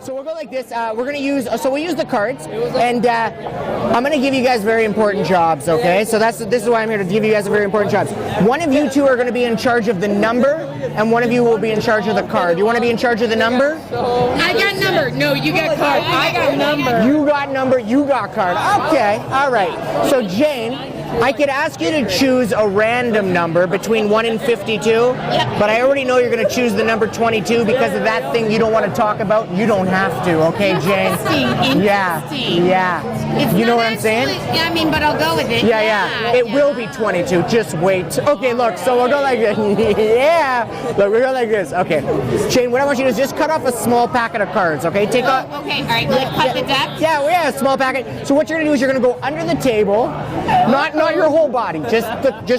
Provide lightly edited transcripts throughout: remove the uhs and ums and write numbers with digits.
So we'll go like this. We're going to use, so we'll use the cards, and I'm going to give you guys very important jobs, okay? So this is why I'm here, to give you guys very important jobs. One of you two are going to be in charge of the number, and one of you will be in charge of the card. You want to be in charge of the number? I got number. No, you got card. I got number. You got number, you got card. Okay, all right. So Jane, I could ask you to choose a random number between 1 and 52, but I already know you're going to choose the number 22 because of that thing you don't want to talk about. You don't have to, okay, Jane? Interesting. Yeah. It's You know not what I'm saying? actually- Yeah, I mean, but I'll go with it. Yeah. It will be 22. Just wait. Okay, look. So we'll go like this. Yeah. Look, we'll go like this. Okay. Jane, what I want you to do is just cut off a small packet of cards. Okay. Take off. Okay. All right. Like cut the deck. Yeah. A small packet. So what you're gonna do is you're gonna go under the table, not your whole body, just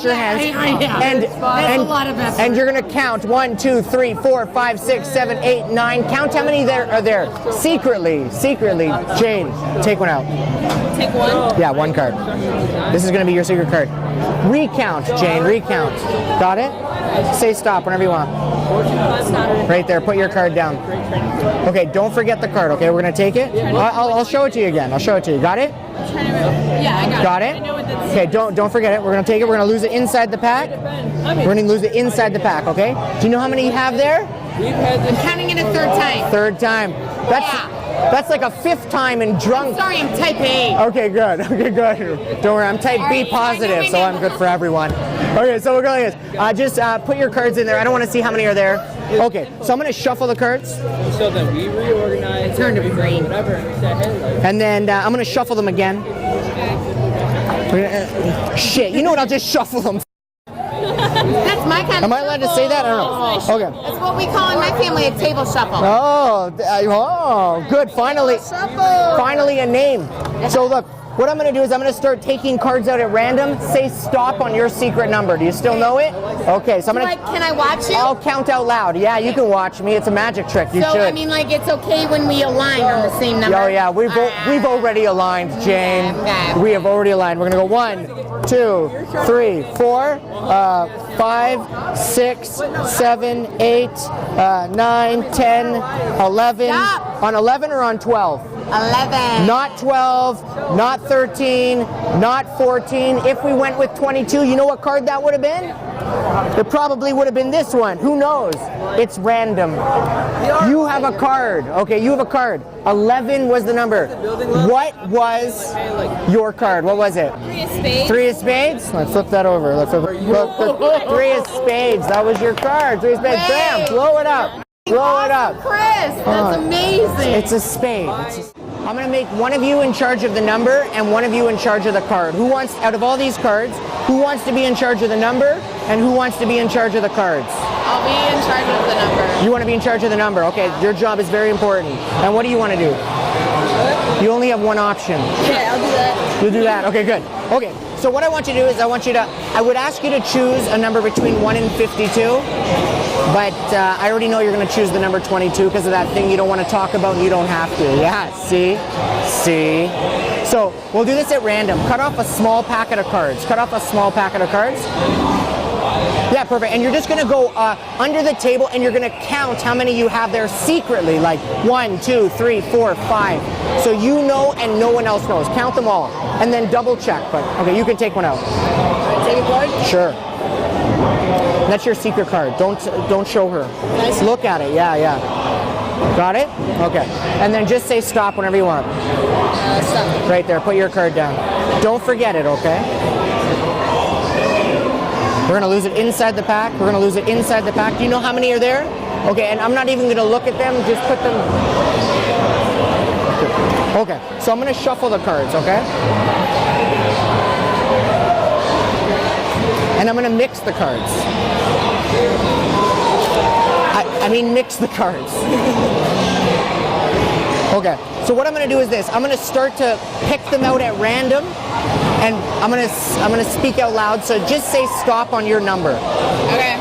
your hands, That's a lot of effort. and you're gonna count 1, 2, 3, 4, 5, 6, 7, 8, 9. Count how many there are there. Secretly. Jane, take one out. Take one. Yeah, one card. This is going to be your secret card. Recount, Jane, recount. Got it? Say stop whenever you want. Right there, put your card down. Okay, don't forget the card, okay? We're going to take it. I'll show it to you again. I'll show it to you. Got it? Yeah, I got it. Got it? Okay, don't forget it. We're going to take it. We're going to lose it inside the pack. We're going to lose it inside the pack, okay? Do you know how many you have there? I'm counting it a third time. Third time. That's like a fifth time in drunk. Sorry, I'm type A. Okay, good. Don't worry, I'm type B positive, so I'm good for everyone. Okay, so we're going like this. Just put your cards in there. I don't want to see how many are there. Okay, so I'm going to shuffle the cards. So then we reorganize. Turn to green. Whatever. And we say, hey, like, And then I'm going to shuffle them again. Shit, you know what? I'll just shuffle them. That's my kind of. Am I allowed to say that? I don't know. Okay. That's what we call in my family a table shuffle. Oh, good. Finally a name. So look, what I'm going to do is I'm going to start taking cards out at random. Say stop on your secret number. Do you still know it? Okay, so I'm going to... Can I watch you? I'll count out loud. Yeah, you can watch me. It's a magic trick. You should. I mean, like, it's okay when we align on the same number? Oh, yeah. We've already aligned, Jane. Okay. We have already aligned. We're going to go 1, 2, 3, 4, 5, 6, 7, 8, 9, 10, 11. Stop. On 11 or on 12? 11. Not 12, not 13, not 14. If we went with 22, you know what card that would have been? It probably would have been this one. Who knows? It's random. You have a card. Okay, you have a card. 11 was the number. What was your card? What was it? 3 of spades. 3 of spades? Let's flip that over. Look, 3 of spades. That was your card. 3 of spades. Bam! Blow it up. Blow it up. Chris, that's amazing. It's a spade. I'm going to make one of you in charge of the number and one of you in charge of the card. Who wants, out of all these cards, who wants to be in charge of the number and who wants to be in charge of the cards? I'll be in charge of the number. You want to be in charge of the number. Okay, your job is very important. And what do you want to do? You only have one option. Okay, I'll do that. You'll do that? Okay, good. Okay, so what I want you to do is I would ask you to choose a number between 1 and 52. But I already know you're going to choose the number 22 because of that thing you don't want to talk about and you don't have to. Yeah, see? So we'll do this at random. Cut off a small packet of cards. Yeah, perfect. And you're just going to go under the table and you're going to count how many you have there secretly. Like 1, 2, 3, 4, 5. So you know and no one else knows. Count them all. And then double check. But okay, you can take one out. Take a card? Sure. That's your secret card. Don't show her. Nice. Look at it. Yeah. Got it? Okay. And then just say stop whenever you want. Stop. Right there. Put your card down. Don't forget it, okay? We're going to lose it inside the pack. Do you know how many are there? Okay, and I'm not even going to look at them. Just put them... Okay. So I'm going to shuffle the cards, okay? And I'm going to mix the cards. I mean mix the cards. Okay, so what I'm going to do is this. I'm going to start to pick them out at random, and I'm going to speak out loud, so just say stop on your number.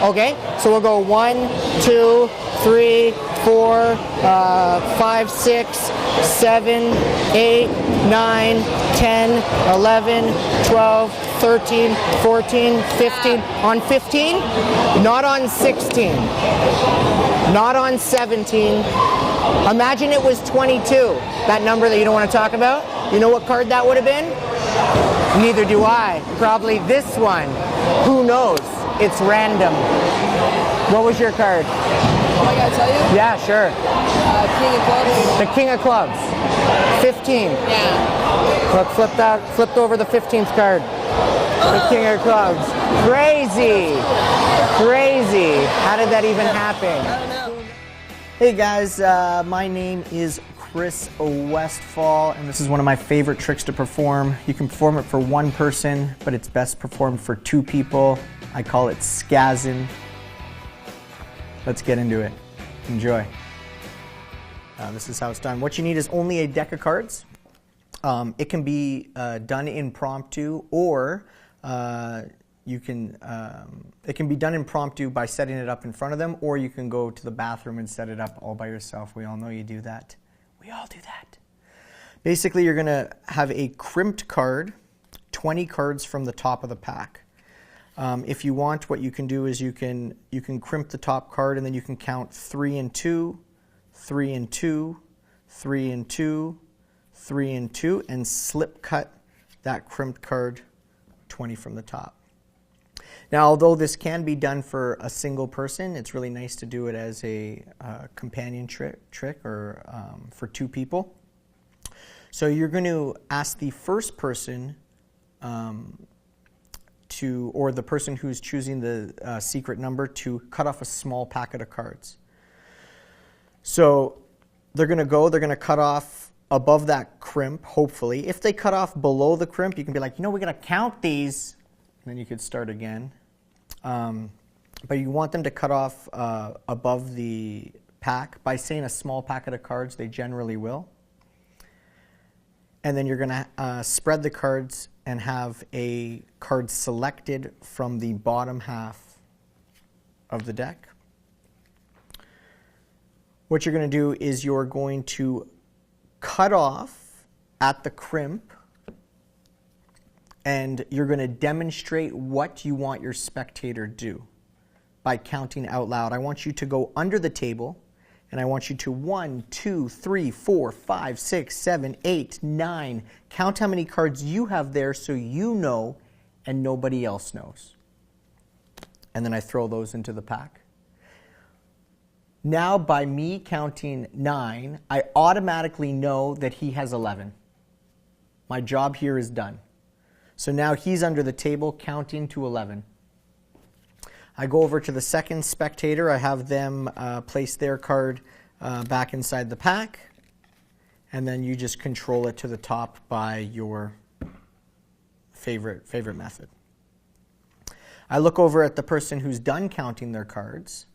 Okay, so we'll go 1, 2, 3, 4, 5, 6, 7, 8, 9, 10, 11, 12, 13, 14, 15. On 15, not on 16, not on 17, Imagine it was 22, that number that you don't want to talk about. You know what card that would have been? Neither do I. Probably this one. Who knows? It's random. What was your card? Oh, I gotta tell you? Yeah, sure. King of clubs. The King of Clubs. 15. Yeah. Look, flipped over the 15th card. The King of Clubs. Crazy. Crazy. How did that even happen? I don't know. Hey guys, my name is Chris Westfall, and this is one of my favorite tricks to perform. You can perform it for one person, but it's best performed for two people. I call it Skazzin. Let's get into it. Enjoy. This is how it's done. What you need is only a deck of cards. It can be done impromptu, or it can be done impromptu by setting it up in front of them, or you can go to the bathroom and set it up all by yourself. We all know you do that. We all do that. Basically, you're going to have a crimped card, 20 cards from the top of the pack. If you want, what you can do is you can crimp the top card, and then you can count 3 and 2, 3 and 2, 3 and 2, 3 and 2, and slip cut that crimped card 20 from the top. Now, although this can be done for a single person, it's really nice to do it as a companion trick or for two people. So you're going to ask the first person or the person who's choosing the secret number to cut off a small packet of cards. So they're going to cut off above that crimp, hopefully. If they cut off below the crimp, you can be like, we're going to count these. And then you could start again. But you want them to cut off above the pack. By saying a small packet of cards, they generally will. And then you're going to spread the cards and have a card selected from the bottom half of the deck. What you're going to do is you're going to cut off at the crimp, and you're going to demonstrate what you want your spectator to do by counting out loud. I want you to go under the table, and I want you to 1, 2, 3, 4, 5, 6, 7, 8, 9. Count how many cards you have there so you know and nobody else knows. And then I throw those into the pack. Now, by me counting 9, I automatically know that he has 11. My job here is done. So now he's under the table counting to 11. I go over to the second spectator. I have them place their card back inside the pack. And then you just control it to the top by your favorite method. I look over at the person who's done counting their cards,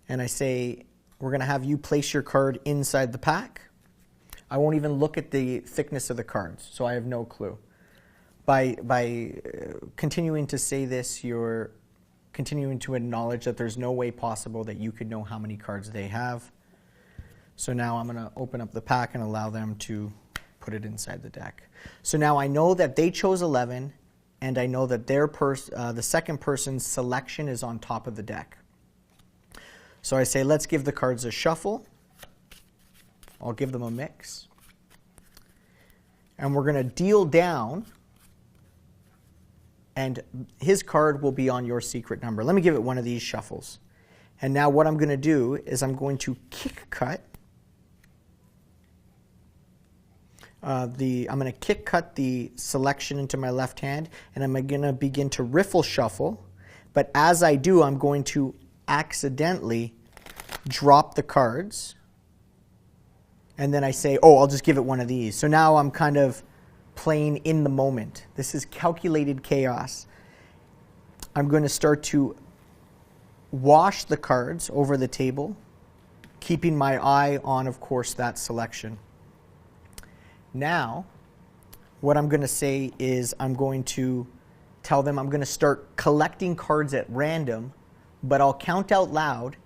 and I say, we're going to have you place your card inside the pack. I won't even look at the thickness of the cards, so I have no clue. By continuing to say this, you're continuing to acknowledge that there's no way possible that you could know how many cards they have. So now I'm going to open up the pack and allow them to put it inside the deck. So now I know that they chose 11, and I know that the second person's selection is on top of the deck. So I say, let's give the cards a shuffle. I'll give them a mix. And we're going to deal down, and his card will be on your secret number. Let me give it one of these shuffles. And now what I'm going to do is I'm going to kick cut. I'm going to kick cut the selection into my left hand, and I'm going to begin to riffle shuffle. But as I do, I'm going to accidentally drop the cards. And then I say, oh, I'll just give it one of these. So now I'm kind of playing in the moment. This is calculated chaos. I'm going to start to wash the cards over the table, keeping my eye on, of course, that selection. Now, what I'm going to say is I'm going to tell them I'm going to start collecting cards at random, but I'll count out loud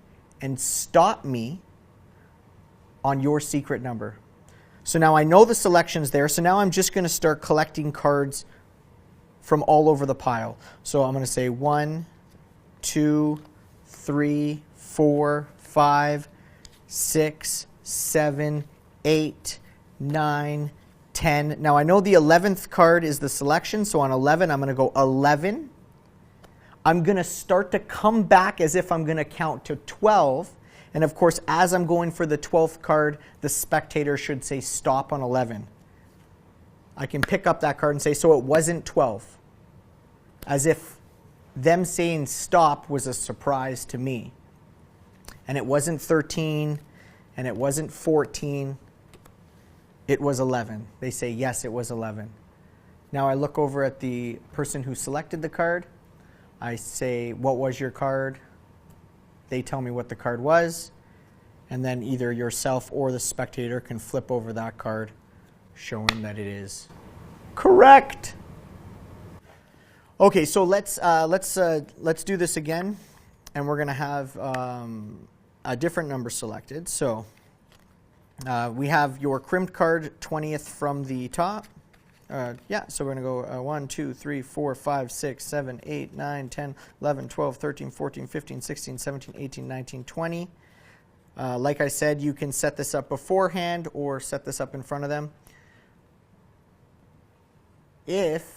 and stop me on your secret number. So now I know the selection's there, so now I'm just going to start collecting cards from all over the pile. So I'm going to say 1, 2, 3, 4, 5, 6, 7, 8, 9, 10. Now I know the 11th card is the selection, so on 11 I'm going to go 11. I'm going to start to come back as if I'm going to count to 12. And of course, as I'm going for the 12th card, the spectator should say stop on 11. I can pick up that card and say, so it wasn't 12. As if them saying stop was a surprise to me. And it wasn't 13, and it wasn't 14. It was 11. They say, yes, it was 11. Now I look over at the person who selected the card. I say, what was your card? They tell me what the card was. And then either yourself or the spectator can flip over that card, showing that it is correct. Okay, so let's do this again, and we're going to have a different number selected. So we have your crimped card 20th from the top. So we're going to go 1, 2, 3, 4, 5, 6, 7, 8, 9, 10, 11, 12, 13, 14, 15, 16, 17, 18, 19, 20. Like I said, you can set this up beforehand or set this up in front of them. If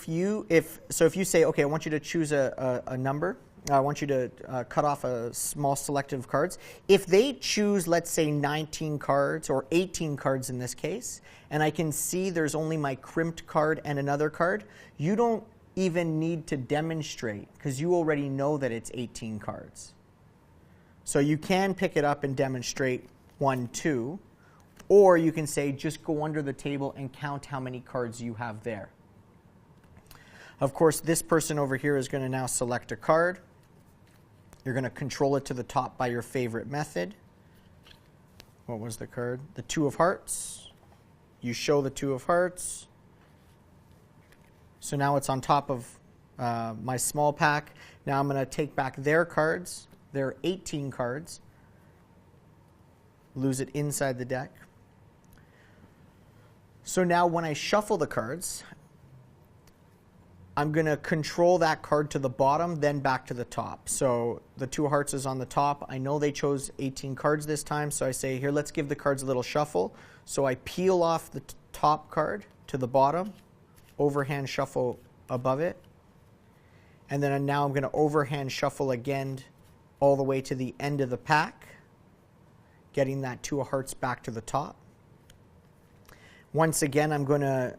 you say, okay, I want you to choose a number. I want you to cut off a small selection of cards. If they choose, let's say, 19 cards or 18 cards in this case, and I can see there's only my crimped card and another card, you don't even need to demonstrate because you already know that it's 18 cards. So you can pick it up and demonstrate 1, 2, or you can say just go under the table and count how many cards you have there. Of course, this person over here is going to now select a card. You're going to control it to the top by your favorite method. What was the card? The 2 of hearts. You show the 2 of hearts. So now it's on top of my small pack. Now I'm going to take back their cards. There are 18 cards. Lose it inside the deck. So now when I shuffle the cards, I'm going to control that card to the bottom, then back to the top. So the 2 of hearts is on the top. I know they chose 18 cards this time, so I say, here, let's give the cards a little shuffle. So I peel off the top card to the bottom, overhand shuffle above it, and then now I'm going to overhand shuffle again all the way to the end of the pack, getting that 2 of hearts back to the top. Once again, I'm going to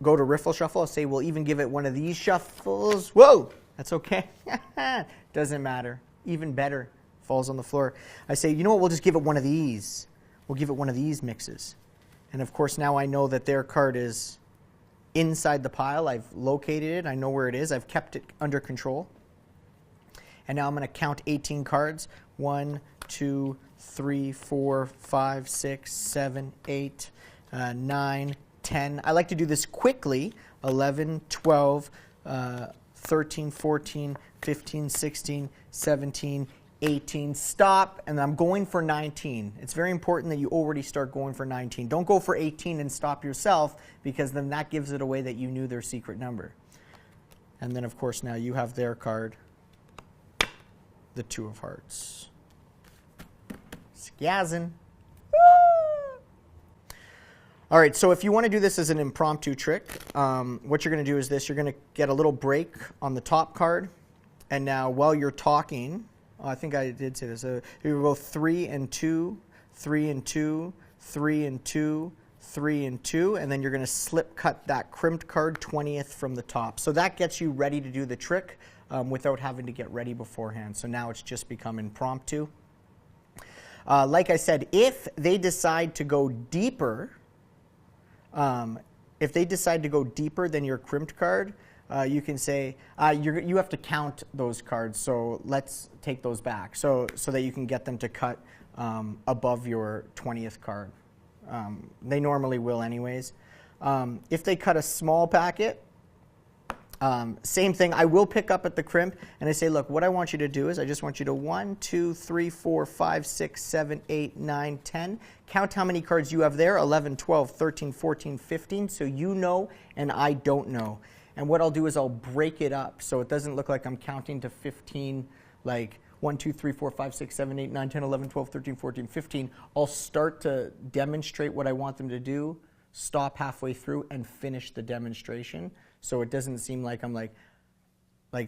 go to riffle shuffle. I'll say we'll even give it one of these shuffles. Whoa, that's okay. Doesn't matter. Even better, falls on the floor. I say, you know what, we'll just give it one of these. We'll give it one of these mixes. And of course, now I know that their card is inside the pile. I've located it. I know where it is. I've kept it under control. And now I'm going to count 18 cards. 1, 2, 3, 4, 5, 6, 7, 8, 9, 10. I like to do this quickly. 11, 12, 13, 14, 15, 16, 17, 18. Stop, and I'm going for 19. It's very important that you already start going for 19. Don't go for 18 and stop yourself, because then that gives it away that you knew their secret number. And then, of course, now you have their card, the 2 of hearts. Skazin. All right, so if you want to do this as an impromptu trick, what you're going to do is this. You're going to get a little break on the top card. And now while you're talking, I think I did say this. You go 3 and 2, 3 and 2, 3 and 2, 3 and 2, and then you're going to slip cut that crimped card 20th from the top. So that gets you ready to do the trick without having to get ready beforehand. So now it's just become impromptu. Like I said, if they decide to go deeper, than your crimped card, you can say you have to count those cards. So let's take those back, so that you can get them to cut above your 20th card. They normally will, anyways. If they cut a small packet, same thing. I will pick up at the crimp, and I say, look, what I want you to do is I just want you to 1, 2, 3, 4, 5, 6, 7, 8, 9, 10. Count how many cards you have there, 11, 12, 13, 14, 15, so you know and I don't know. And what I'll do is I'll break it up so it doesn't look like I'm counting to 15 like 1, 2, 3, 4, 5, 6, 7, 8, 9, 10, 11, 12, 13, 14, 15, I'll start to demonstrate what I want them to do, stop halfway through, and finish the demonstration. So it doesn't seem like I'm like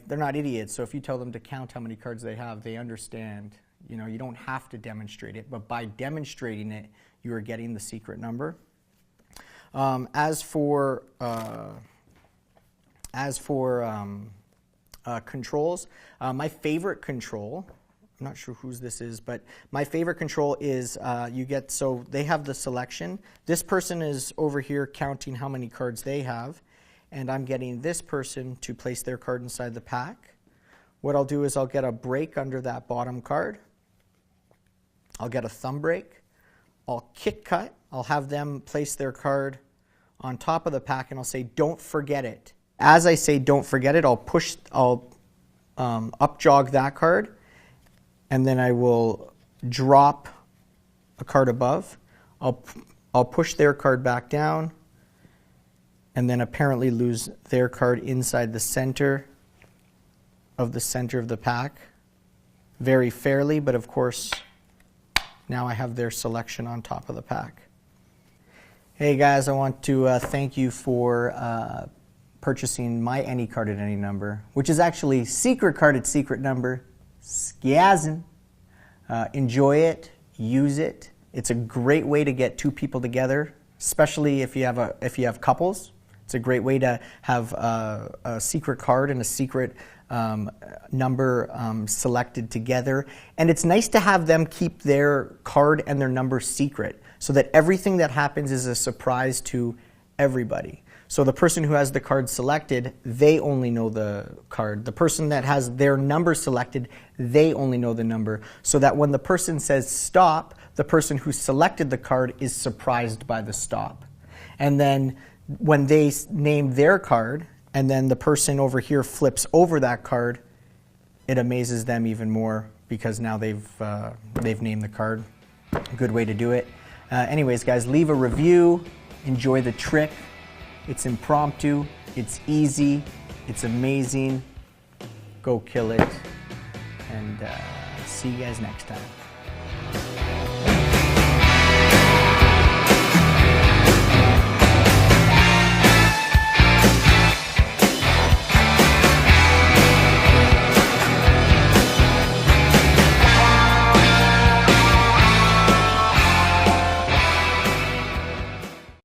they're not idiots. So if you tell them to count how many cards they have, they understand. You know, you don't have to demonstrate it, but by demonstrating it, you are getting the secret number. As for controls, my favorite control, I'm not sure whose this is, but my favorite control is so they have the selection. This person is over here counting how many cards they have, and I'm getting this person to place their card inside the pack. What I'll do is I'll get a break under that bottom card. I'll get a thumb break. I'll kick cut. I'll have them place their card on top of the pack, and I'll say, don't forget it. As I say, don't forget it, I'll up jog that card, and then I will drop a card above. I'll push their card back down, and then apparently lose their card inside the center of the pack. Very fairly, but of course, now I have their selection on top of the pack. Hey guys, I want to thank you for purchasing my Any Card at Any Number, which is actually Secret Card at Secret Number, Skazin. Enjoy it, use it. It's a great way to get two people together, especially if you have couples. It's a great way to have a secret card and a secret number selected together. And it's nice to have them keep their card and their number secret so that everything that happens is a surprise to everybody. So the person who has the card selected, they only know the card. The person that has their number selected, they only know the number. So that when the person says stop, the person who selected the card is surprised by the stop. And then when they name their card, and then the person over here flips over that card, it amazes them even more because now they've named the card. A good way to do it. Anyways, guys, leave a review. Enjoy the trick. It's impromptu. It's easy. It's amazing. Go kill it. And see you guys next time.